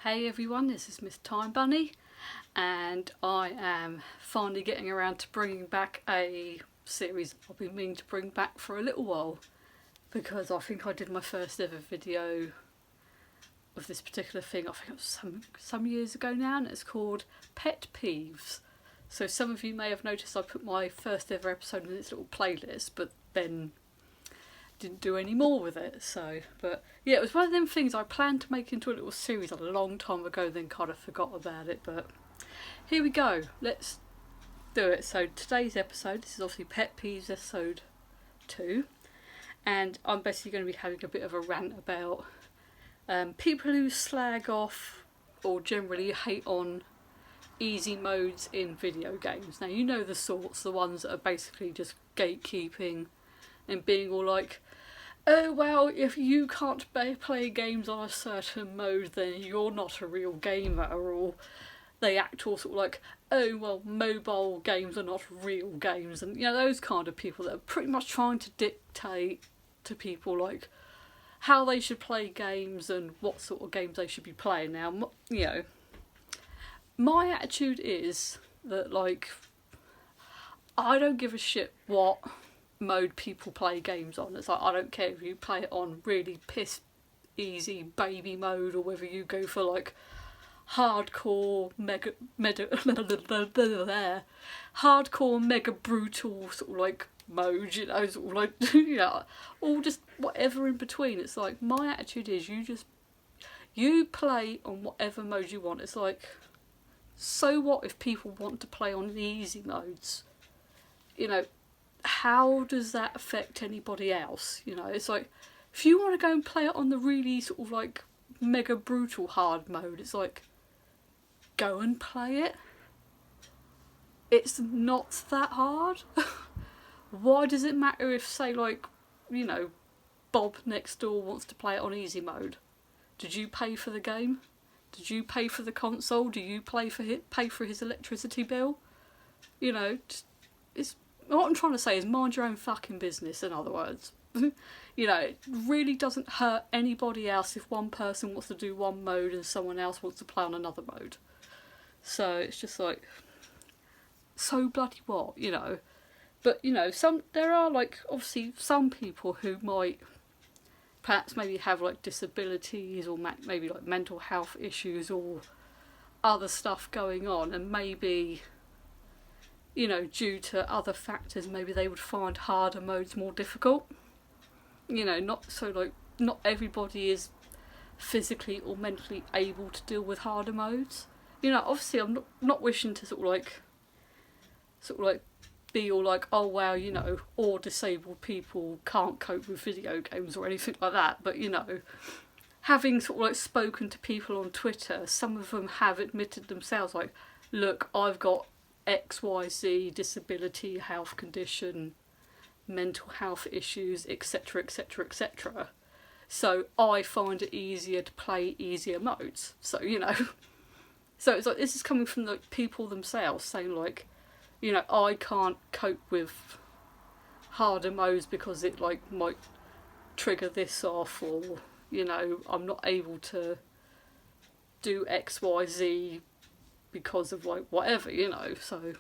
Hey everyone, this is Miss Time Bunny, and I am finally getting around to bringing back a series I've been meaning to bring back for a little while, because I think I did my first ever video of this particular thing, I think it was some years ago now, and it's called Pet Peeves. So some of you may have noticed I put my first ever episode in this little playlist, but then didn't do any more with it. So, but yeah, it was one of them things I planned to make into a little series a long time ago, then kind of forgot about it. But here we go, let's do it. So today's episode, this is obviously Pet Peeves episode 2, and I'm basically going to be having a bit of a rant about people who slag off or generally hate on easy modes in video games. Now, you know the sorts, the ones that are basically just gatekeeping and being all like, oh well, if you can't play games on a certain mode, then you're not a real gamer. Or they act all sort of like, oh well, mobile games are not real games, and you know, those kind of people that are pretty much trying to dictate to people like how they should play games and what sort of games they should be playing. Now, you know, my attitude is that, like, I don't give a shit what mode people play games on. It's like, I don't care if you play it on really piss easy baby mode, or whether you go for like hardcore mega brutal sort of like mode, you know, sort of like, you know, or just whatever in between. It's like, my attitude is you play on whatever mode you want. It's like, so what if people want to play on the easy modes? You know, how does that affect anybody else? You know, it's like, if you want to go and play it on the really sort of like mega brutal hard mode, it's like, go and play it. It's not that hard. Why does it matter if, say, like, you know, Bob next door wants to play it on easy mode? Did you pay for the game? Did you pay for the console? Do you pay for his electricity bill? You know, it's, what I'm trying to say is, mind your own fucking business, in other words. You know, it really doesn't hurt anybody else if one person wants to do one mode and someone else wants to play on another mode. So it's just like, so bloody what, you know? But, you know, there are, like, obviously some people who might perhaps maybe have like disabilities, or maybe like mental health issues or other stuff going on, and maybe, you know, due to other factors, maybe they would find harder modes more difficult. You know, not everybody is physically or mentally able to deal with harder modes. You know, obviously I'm not wishing to sort of like be all like, oh wow, you know, all disabled people can't cope with video games or anything like that. But, you know, having sort of like spoken to people on Twitter, some of them have admitted themselves, like, look, I've got XYZ disability, health condition, mental health issues, etc, etc, etc, so I find it easier to play easier modes. So, you know, so it's like, this is coming from like people themselves saying like, you know, I can't cope with harder modes because it like might trigger this off, or, you know, I'm not able to do XYZ because of like whatever, you know. So,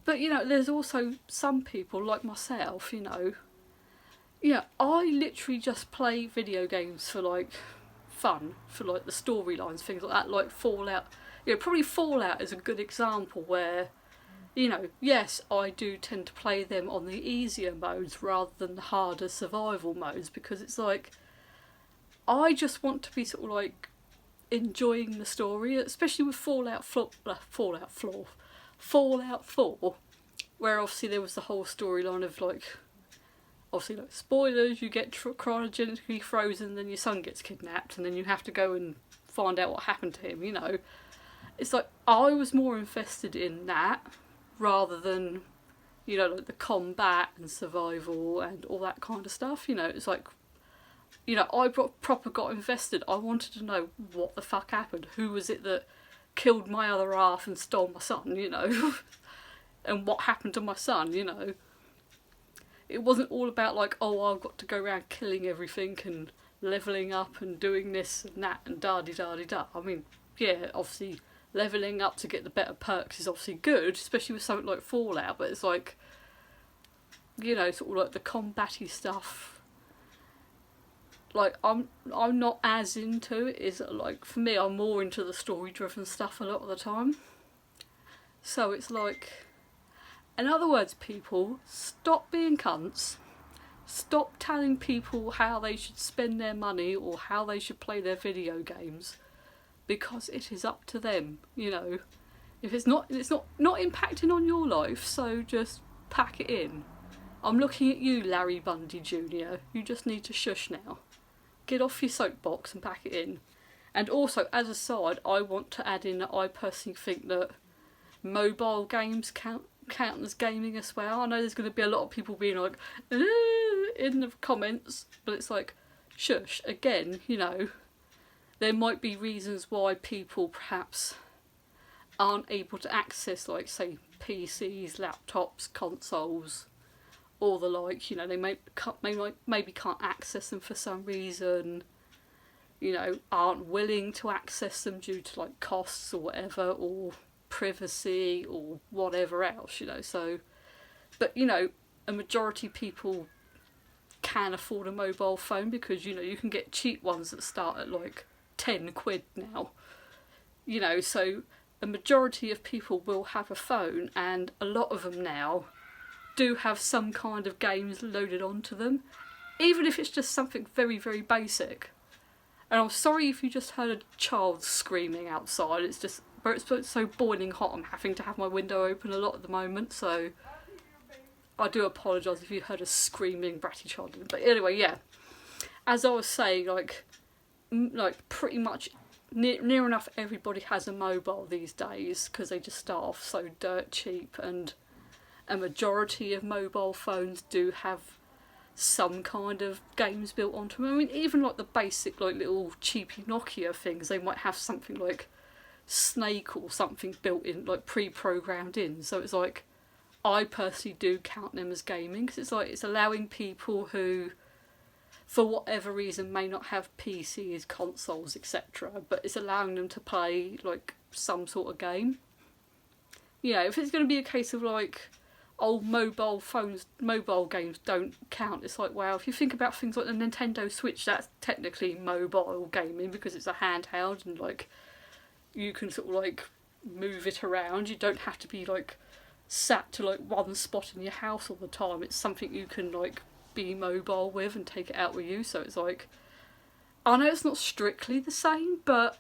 but, you know, there's also some people like myself, you know, I literally just play video games for like fun, for like the storylines, things like that, like Fallout. You know, probably Fallout is a good example where, you know, yes, I do tend to play them on the easier modes rather than the harder survival modes, because it's like, I just want to be sort of like enjoying the story, especially with Fallout 4, where obviously there was the whole storyline of like, obviously, like, spoilers, you get cryogenically frozen, then your son gets kidnapped, and then you have to go and find out what happened to him, you know. It's like, I was more invested in that rather than, you know, like the combat and survival and all that kind of stuff, you know. It's like, you know, I proper got invested. I wanted to know what the fuck happened. Who was it that killed my other half and stole my son, you know. And what happened to my son, you know. It wasn't all about like, oh, I've got to go around killing everything and levelling up and doing this and that and da-di-da-di-da. I mean, yeah, obviously levelling up to get the better perks is obviously good, especially with something like Fallout, but it's like, you know, sort of like the combat-y stuff. Like, I'm not as into it. Is like, for me, I'm more into the story-driven stuff a lot of the time. So it's like, in other words, people, stop being cunts. Stop telling people how they should spend their money or how they should play their video games, because it is up to them, you know. If it's not impacting on your life, so just pack it in. I'm looking at you, Larry Bundy Jr. You just need to shush now. Get off your soapbox and pack it in. And also, as a side, I want to add in that I personally think that mobile games count as gaming as well. I know there's going to be a lot of people being like, in the comments, but it's like, shush. Again, you know, there might be reasons why people perhaps aren't able to access, like, say, PCs, laptops, consoles, or the like, you know, they maybe can't access them for some reason, you know, aren't willing to access them due to like costs or whatever, or privacy or whatever else, you know. So, but you know, a majority of people can afford a mobile phone because, you know, you can get cheap ones that start at like 10 quid now, you know. So a majority of people will have a phone, and a lot of them now do have some kind of games loaded onto them, even if it's just something very, very basic. And I'm sorry if you just heard a child screaming outside. It's just, it's so boiling hot, I'm having to have my window open a lot at the moment, so I do apologise if you heard a screaming bratty child. But anyway, yeah, as I was saying, like pretty much near enough everybody has a mobile these days, because they just start off so dirt cheap, and a majority of mobile phones do have some kind of games built onto them. I mean, even like the basic, like little cheapy Nokia things, they might have something like Snake or something built in, like pre-programmed in. So it's like, I personally do count them as gaming, because it's like, it's allowing people who, for whatever reason, may not have PCs, consoles, etc., but it's allowing them to play like some sort of game. You know, if it's going to be a case of like, oh, mobile games don't count, it's like, wow, if you think about things like the Nintendo Switch, that's technically mobile gaming because it's a handheld and like you can sort of like move it around. You don't have to be like sat to like one spot in your house all the time. It's something you can like be mobile with and take it out with you. So it's like, I know it's not strictly the same, but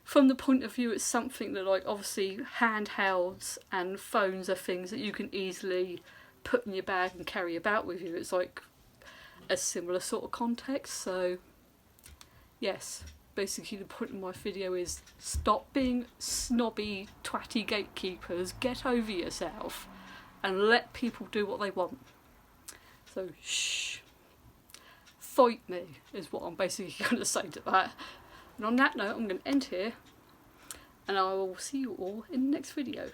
from the point of view, it's something that, like, obviously handhelds and phones are things that you can easily put in your bag and carry about with you. It's like a similar sort of context. So yes, basically the point of my video is, stop being snobby, twatty gatekeepers, get over yourself and let people do what they want. So shh, fight me is what I'm basically going to say to that. And on that note, I'm going to end here, and I will see you all in the next video.